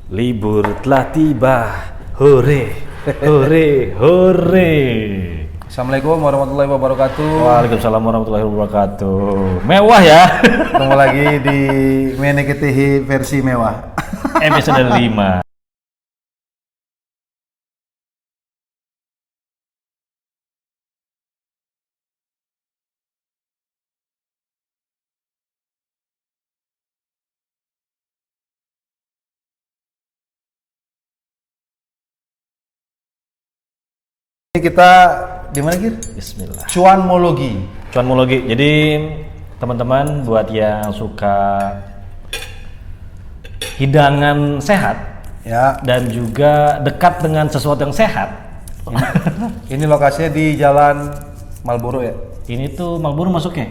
Libur telah tiba. Hore, hore, hore. Assalamualaikum warahmatullahi wabarakatuh. Waalaikumsalam warahmatullahi wabarakatuh. Mewah ya. Ketemu lagi di Meneketihi versi mewah. Episode 5. Ini kita di mana, Gir? Bismillah. Cuanmologi. Cuanmologi. Jadi teman-teman buat yang suka hidangan sehat Ya, dan juga dekat dengan sesuatu yang sehat. ini lokasinya di Jalan Marlboro ya. Ini tuh Marlboro masuknya.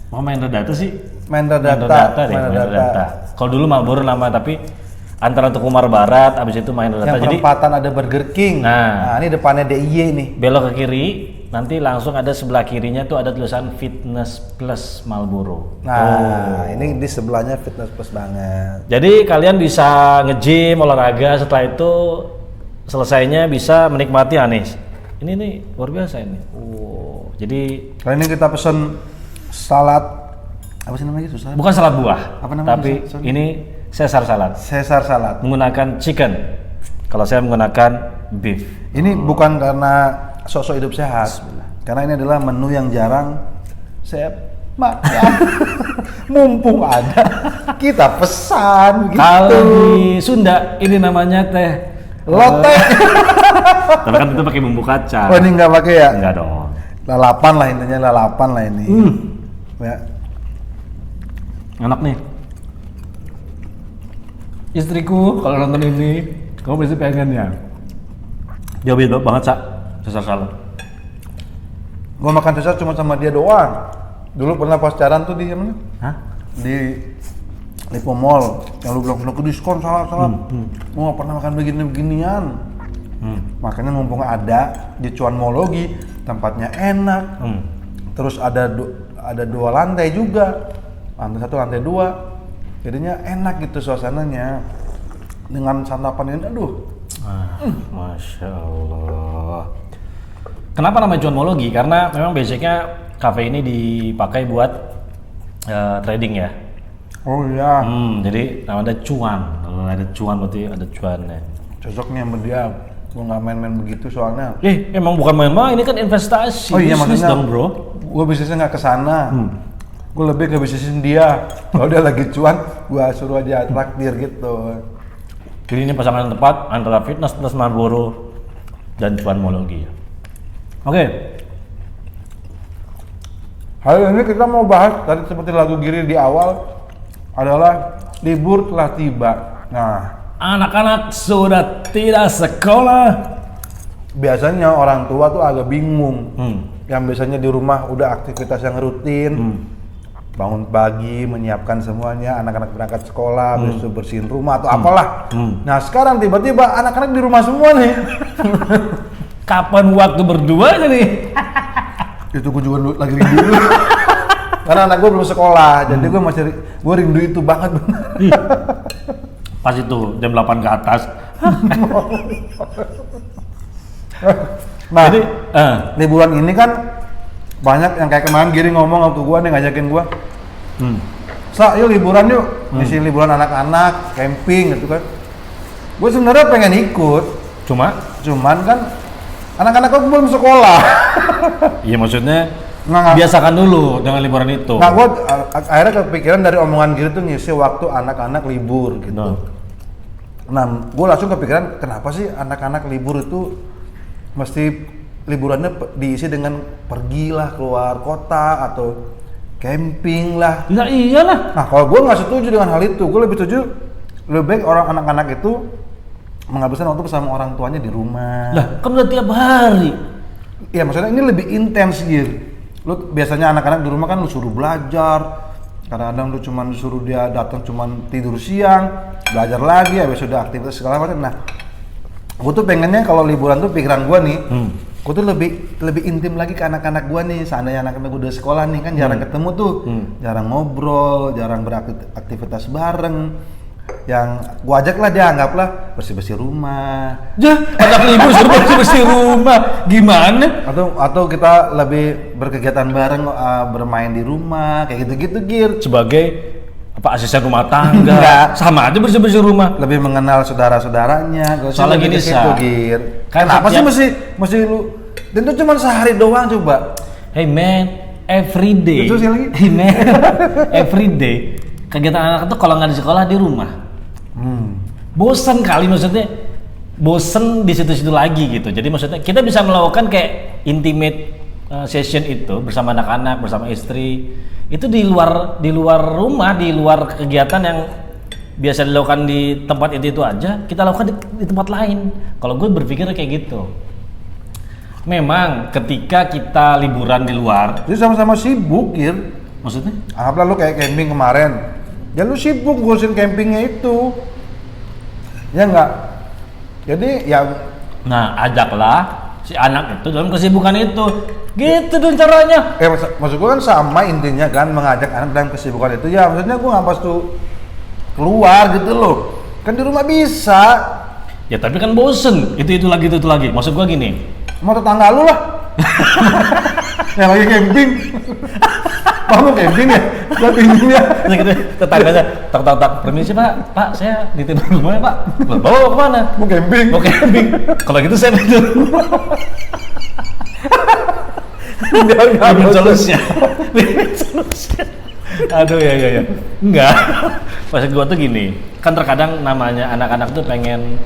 Mau main data sih? Menderdata. Menderdata. Kalau dulu Marlboro nama, tapi antara Tukumar Barat, abis itu main data. Yang Jadi perempatan ada Burger King. Nah. Ini depannya DIY nih. belok ke kiri, nanti langsung ada sebelah kirinya tuh ada tulisan Fitness Plus Marlboro. Nah, ini di sebelahnya Fitness Plus banget. Jadi kalian bisa nge-gym, olahraga, setelah itu selesainya bisa menikmati Anis. Ini nih luar biasa ini. Jadi Kali ini kita pesen salad. Apa sih namanya? Susah. bukan salad buah, Apa namanya? tapi Sorry. ini Caesar salad Caesar salad. menggunakan chicken. Kalau saya menggunakan beef. Ini bukan karena sosok hidup sehat, karena ini adalah menu yang jarang saya makan. Mumpung ada, kita pesan gitu. Kalau di Sunda ini namanya teh Lote. tapi kan itu pakai bumbu kacang. Oh, ini nggak pakai ya? Enggak dong. Lalapan lah intinya, lalapan lah ini. Ya. Enak nih. Istriku kalau nonton ini, kamu pasti pengen ya. Dia beda banget, Sa. Caesar salad. Gua makan Caesar cuma sama dia doang. Dulu pernah pacaran tuh di mana? Hah? Di Lipo Mall. Yang lu bilang ke diskon salad. Gua nggak pernah makan beginian. Makanya mumpung ada di Cuanmologi, tempatnya enak. Terus ada dua lantai juga, lantai 1, lantai 2. Jadinya enak gitu suasananya. Dengan santapan ini, aduh. Masya Allah. Kenapa namanya Cuanmologi? Karena memang basicnya cafe ini dipakai buat trading ya. Oh iya, Jadi namanya cuan. Kalau ada cuan berarti ada cuannya. cocok nih sama dia. Gua nggak main-main begitu soalnya. Emang bukan main-main, ini kan investasi. Oh iya, Bisnis maksudnya dong, bro. Gua bisnisnya nggak ke sana. Gua lebih ke bisnisin dia. Kalau dia lagi cuan, gua suruh aja traktir gitu. Jadi ini pasangan yang tepat antara Fitness Plus Marlboro dan Cuanmologi. Oke. Hari ini kita mau bahas, tadi seperti lagu Giri di awal, adalah libur telah tiba. Nah, Anak-anak sudah tidak sekolah. biasanya orang tua tuh agak bingung. Yang biasanya di rumah udah aktivitas yang rutin, bangun pagi, menyiapkan semuanya, anak-anak berangkat sekolah, habis itu bersihin rumah atau apalah. Nah sekarang tiba-tiba anak-anak di rumah semua nih. Kapan waktu berduanya nih? Itu gue juga lagi rindu. Karena anak gue belum sekolah, jadi gue rindu itu banget. Ih, pas itu jam 8 ke atas. Nah, Jadi, liburan ini kan banyak yang kayak kemarin Giri ngomong waktu gue nih, ngajakin gue, Sa, yuk liburan yuk, ngisi liburan anak-anak, camping gitu kan. Gue sebenarnya pengen ikut, cuman kan anak-anak gue belum sekolah. iya maksudnya Nggak. biasakan dulu dengan liburan itu. Nah, gue akhirnya kepikiran dari omongan Giri tuh ngisi waktu anak-anak libur gitu. Nah, gue langsung kepikiran kenapa sih anak-anak libur itu mesti liburannya diisi dengan pergilah keluar kota atau camping lah. Ya iyalah. Nah, kalau gue nggak setuju dengan hal itu, gue lebih setuju lebih baik orang anak-anak itu menghabiskan waktu bersama orang tuanya di rumah. Lah, kan udah tiap hari. Iya, maksudnya ini lebih intens gitu. Lu biasanya anak-anak di rumah kan lu suruh belajar, kadang-kadang lu cuman suruh dia datang cuman tidur siang, belajar lagi, habis udah aktivitas segala macam. Nah, gue tuh pengennya kalau liburan tuh pikiran gue nih, gue tuh lebih intim lagi ke anak-anak gue nih. Seandainya anak-anak gue udah sekolah nih kan jarang ketemu tuh, jarang ngobrol, jarang beraktivitas bareng. yang gua ajak lah, dia anggaplah bersih-bersih rumah. Jah, anak libur suruh bersih rumah. Gimana? Atau kita lebih berkegiatan bareng, bermain di rumah, kayak gitu-gitu, Gir. Sebagai apa, asisten rumah tangga? Enggak. Sama aja bersih-bersih rumah. Lebih mengenal saudara-saudaranya. Soalnya gini, Sa. Gir. Kan Kenapa sih setiap- mesti lu? Dan itu cuma sehari doang coba. Hey man, every day. Terus yang lagi? Hey man, every day. Kegiatan anak itu kalau nggak di sekolah di rumah. Bosen kali, maksudnya bosen di situ-situ lagi gitu. Jadi maksudnya kita bisa melakukan kayak intimate session itu bersama anak-anak, bersama istri. Itu di luar rumah, di luar kegiatan yang biasa dilakukan di tempat itu aja, kita lakukan di tempat lain. Kalau gue berpikir kayak gitu. Memang ketika kita liburan di luar, Jadi sama-sama sibuk, Gir. maksudnya Anggaplah lu kayak camping kemarin. Ya lu sibuk ngurusin campingnya itu. Ya enggak? Jadi ya nah, ajaklah si anak itu dalam kesibukan itu. Gitu dong caranya. maksud gua kan sama intinya kan, mengajak anak dalam kesibukan itu. Ya maksudnya gua nggak pas tuh keluar gitu loh. Kan di rumah bisa. Ya tapi kan bosen. Itu lagi, itu lagi. Maksud gua gini. Mau tetangga lu lah. Yang lagi camping. Mau camping ya? Lihat ininya. Terus gitu, tetangganya tak. Permisi Pak, saya nitip rumah ya Pak. Bawa kemana? Mau camping. Mau camping. Kalau gitu saya tidur. Bikin solusinya. Aduh ya. Enggak. Maksud gua tuh gini, kan terkadang namanya anak-anak tuh pengen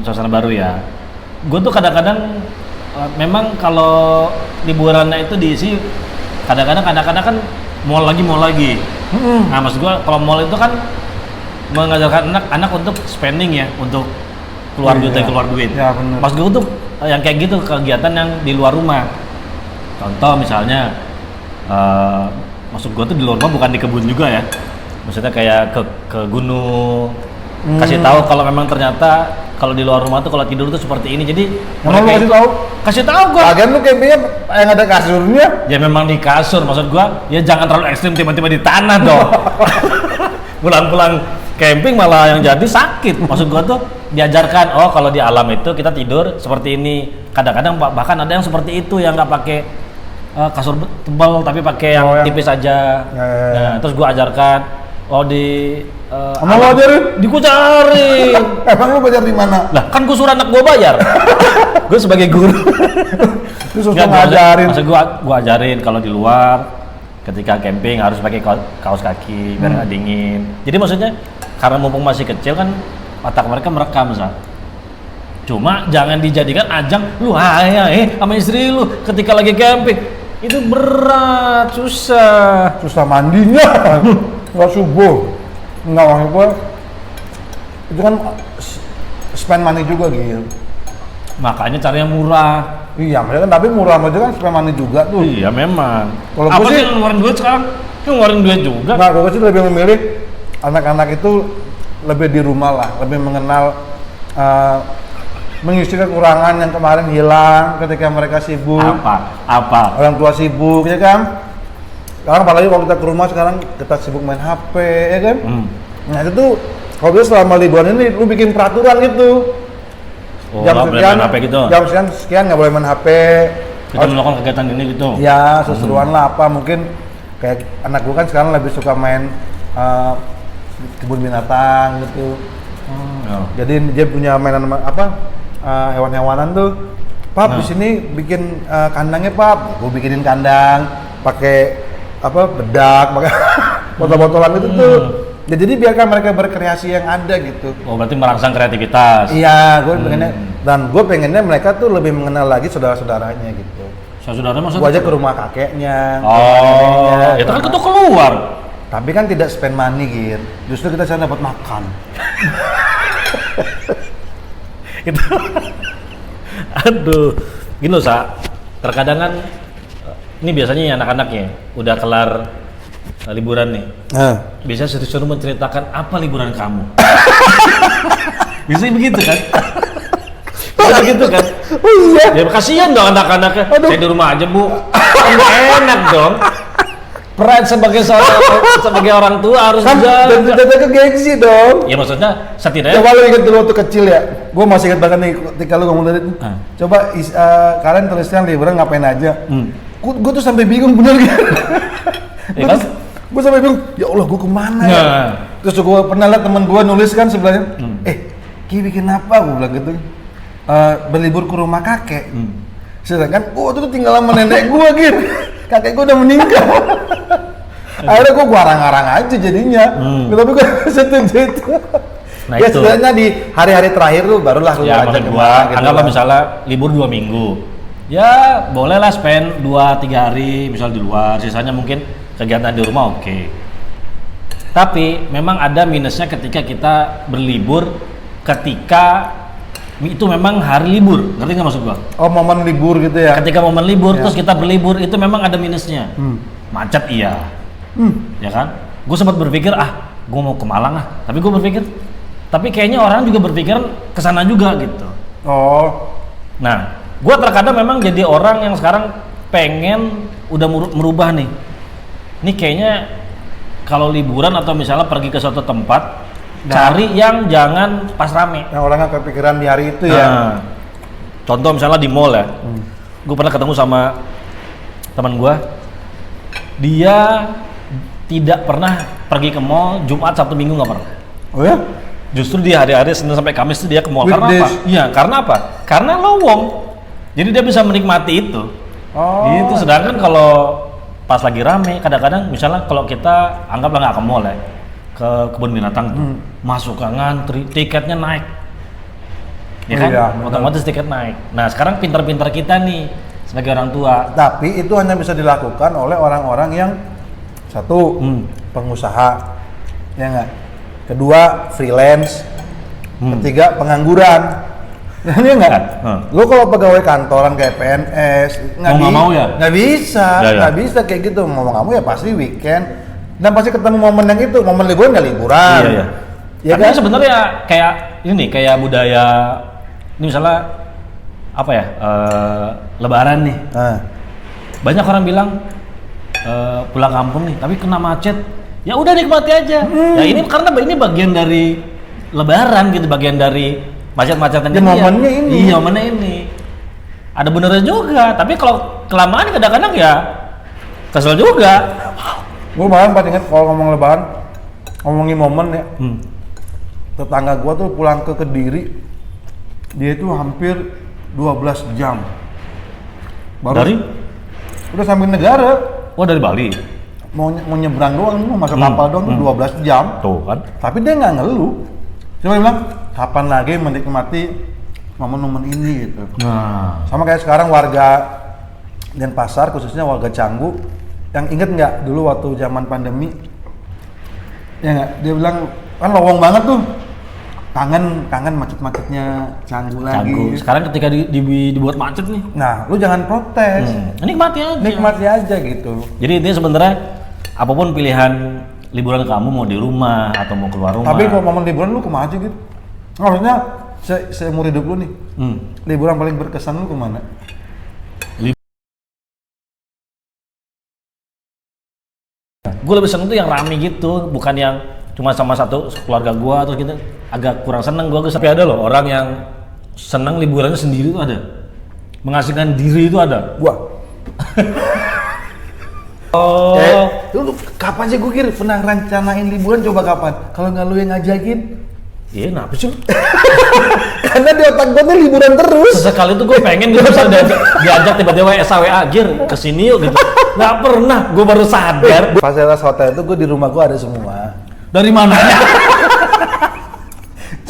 suasana baru ya. Gua tuh kadang-kadang memang kalau liburannya itu diisi, kadang-kadang anak-anak kan mall lagi. Nah maksud gua kalau mall itu kan mengajarkan anak untuk spending ya, untuk keluar duit. Ya, bener. Maksud gua tuh yang kayak gitu, kegiatan yang di luar rumah. Contoh misalnya, maksud gua tuh di luar rumah bukan di kebun juga ya. Maksudnya kayak ke gunung, kasih tahu kalau memang ternyata kalau di luar rumah tuh kalau tidur tuh seperti ini. Jadi Emang lu kasih tahu? Kasih tahu gua. Lagian lu campingnya yang ada kasurnya. Ya memang di kasur, maksud gua ya jangan terlalu ekstrim tiba-tiba di tanah dong. Pulang-pulang camping malah yang jadi sakit. Maksud gua tuh diajarkan, oh kalau di alam itu kita tidur seperti ini. Kadang-kadang bahkan ada yang seperti itu yang nggak pakai kasur tebal tapi pakai yang tipis aja. Ya. Nah, terus gua ajarkan, oh di Emang lu ajarin? di gua cari. Emang lu belajar di mana? Lah kan gua suruh anak gua bayar. Gua sebagai guru. Lu suruh Nggak, ngajarin. Maksud gua ajarin kalau di luar ketika camping harus pakai kaos kaki biar nggak dingin. Jadi maksudnya karena mumpung masih kecil kan otak mereka merekam misal. Cuma jangan dijadikan ajang lu sama istri lu ketika lagi camping. Itu berat, susah. Susah mandinya. Nggak subuh. Nggak, maksud gua itu kan spend money juga gitu. Makanya caranya murah. Iya, maksudnya kan, tapi murah aja kan spend money juga tuh. Iya memang. Kalau Apa gua sih sih- yang ngeluarin duit sekarang? Yang ngeluarin duit juga. Nah, gue sih lebih memilih anak-anak itu lebih di rumah lah, lebih mengenal mengisi kekurangan yang kemarin hilang ketika mereka sibuk. Apa? Orang tua sibuk, ya kan? Sekarang apalagi kalau kita ke rumah sekarang kita sibuk main HP, ya kan? Nah itu tuh kalau dia selama liburan ini lu bikin peraturan gitu. Oh, nggak boleh main HP gitu? Jam sekian nggak boleh main HP. Kita melakukan kegiatan ini gitu. Ya, seseruan lah apa mungkin kayak anak gua kan sekarang lebih suka main kebun binatang gitu. Jadi dia punya mainan apa hewan-hewanan tuh. Pap di sini bikin kandangnya Pap. Gua bikinin kandang pakai apa bedak, pakai botol-botolan itu tuh. Ya, jadi biarkan mereka berkreasi yang ada gitu. Oh berarti merangsang kreativitas. Iya, gue pengennya dan gue pengennya mereka tuh lebih mengenal lagi saudara-saudaranya gitu. Saudara maksudnya? Gue aja ke rumah kakeknya, ke rumah Oh, neneknya, itu kan sama- kita keluar. Tapi kan tidak spend money gitu. Justru kita sana dapat makan. Itu. Aduh, gini loh Sa. Terkadang kan ini biasanya anak-anaknya udah kelar liburan nih. Biasanya suruh menceritakan apa liburan kamu. Biasanya begitu kan? Bisa gitu kan? Oh iya. Ya kasihan dong anak-anaknya. Saya di rumah aja Bu. Kan nggak enak dong. Pride sebagai orang tua harus Kan jaga. ke gengsi dong. Ya maksudnya setidaknya Coba lu inget dulu waktu kecil ya. Gue masih inget banget nih ketika lu ngomong tadi. Coba kalian tulisnya liburan ngapain aja. Gue tuh sampai bingung bener kan. Ya kan? Gue sampai bingung. Ya Allah, gue kemana ya? Nah. Terus gue pernah liat temen gue nulis kan sebelahnya. Ki bikin apa? Gue bilang gitu. Berlibur ke rumah kakek. Sedangkan gue tuh tinggal sama nenek gue gitu. Kakek gue udah meninggal. Akhirnya gue arang-arang aja jadinya. Tapi gue setuju itu. Nah, Ya itu. sebenarnya di hari-hari terakhir lu barulah lu Ya ajak maksud gua gua, anggaplah misalnya libur 2 minggu. Ya bolehlah spend 2-3 hari misal di luar, sisanya mungkin kegiatan di rumah oke. Tapi memang ada minusnya ketika kita berlibur ketika itu memang hari libur, ngerti nggak maksud gua? Oh, momen libur gitu ya. Ketika momen libur terus kita berlibur itu memang ada minusnya. Macet iya. Ya kan? Gue sempat berpikir gue mau ke Malang tapi gue berpikir tapi kayaknya orang juga berpikiran ke sana juga gitu. Oh. Nah, gue terkadang memang jadi orang yang sekarang pengen udah merubah nih. Ini kayaknya kalau liburan atau misalnya pergi ke suatu tempat, cari yang jangan pas rame. Yang orang nggak kepikiran di hari itu Nah, ya. contoh misalnya di mall ya. Gue pernah ketemu sama teman gue. Dia tidak pernah pergi ke mall Jumat, Sabtu, Minggu nggak pernah. Oh ya? Justru di hari-hari Senin sampai Kamis itu dia ke mall. Karena apa? Weekdays. Iya, karena apa? Karena lowong. Jadi dia bisa menikmati itu. Oh. Gitu. Sedangkan kalau pas lagi rame, kadang-kadang misalnya kalau kita anggaplah nggak ke mall ya, ke kebun binatang tuh, masuk ke ngantri, tiketnya naik. Ya kan? Iya, benar. Otomatis tiket naik. Nah, sekarang pintar-pintar kita nih sebagai orang tua. Tapi itu hanya bisa dilakukan oleh orang-orang yang satu pengusaha, ya nggak. Kedua freelance. Ketiga pengangguran. Iya nggak? Lo kalau pegawai kantoran kayak PNS Mau nggak mau ya? Nggak bisa, Ya, ya. nggak bisa kayak gitu. Mau nggak mau ya pasti weekend. Dan pasti ketemu momen yang itu, momen liburan nggak liburan. Iya, iya. Ya Tapi kan? sebenarnya kayak ini kayak budaya ini misalnya apa ya? Lebaran nih. Nah. Banyak orang bilang pulang kampung nih, tapi kena macet. Ya udah nikmati aja. Ya ini karena ini bagian dari Lebaran gitu, bagian dari macet-macetan Ya, ini. momennya ini. Iya, momennya ini. Ada benernya juga, tapi kalau kelamaan kadang-kadang ya kesel juga. Gue bahkan pas inget kalau ngomong lebaran, ngomongin momen ya. Tetangga gue tuh pulang ke Kediri, dia itu hampir 12 jam. Dari? Udah samping negara, Oh, dari Bali. mau nyebrang doang, mau masuk kapal doang tuh 12 jam. Tuh kan. Tapi dia nggak ngeluh. Cuma dia bilang, kapan lagi menikmati momen-momen ini gitu. Nah, Sama kayak sekarang warga Denpasar, khususnya warga Canggu, yang inget nggak dulu waktu zaman pandemi, ya nggak, dia bilang kan lowong banget tuh, kangen macet-macetnya Canggu lagi. Canggu. Sekarang ketika dibuat macet nih, Nah, lu jangan protes, nikmati aja. nikmati aja gitu. Jadi intinya sebenarnya apapun pilihan liburan kamu mau di rumah atau mau keluar rumah. Tapi kalau momen liburan lu kemana aja gitu? Maksudnya seumur hidup lu nih, liburan paling berkesan lu kemana? Gue lebih seneng tuh yang rame gitu, bukan yang cuma sama satu keluarga gue terus gitu. Agak kurang seneng gue. Tapi ada loh orang yang seneng liburannya sendiri tuh ada, mengasingkan diri itu ada. Gua. Oh, Lu kapan sih gue kira pernah rencanain liburan coba kapan? Kalau nggak lu yang ngajakin? iya kenapa sih? Karena di otak gue tuh liburan terus. Sesekali tuh gue pengen gitu bisa diajak tiba-tiba SAW Gir kesini yuk gitu. Nggak pernah, gue baru sadar. Fasilitas hotel itu gue di rumah gue ada semua. Dari mananya?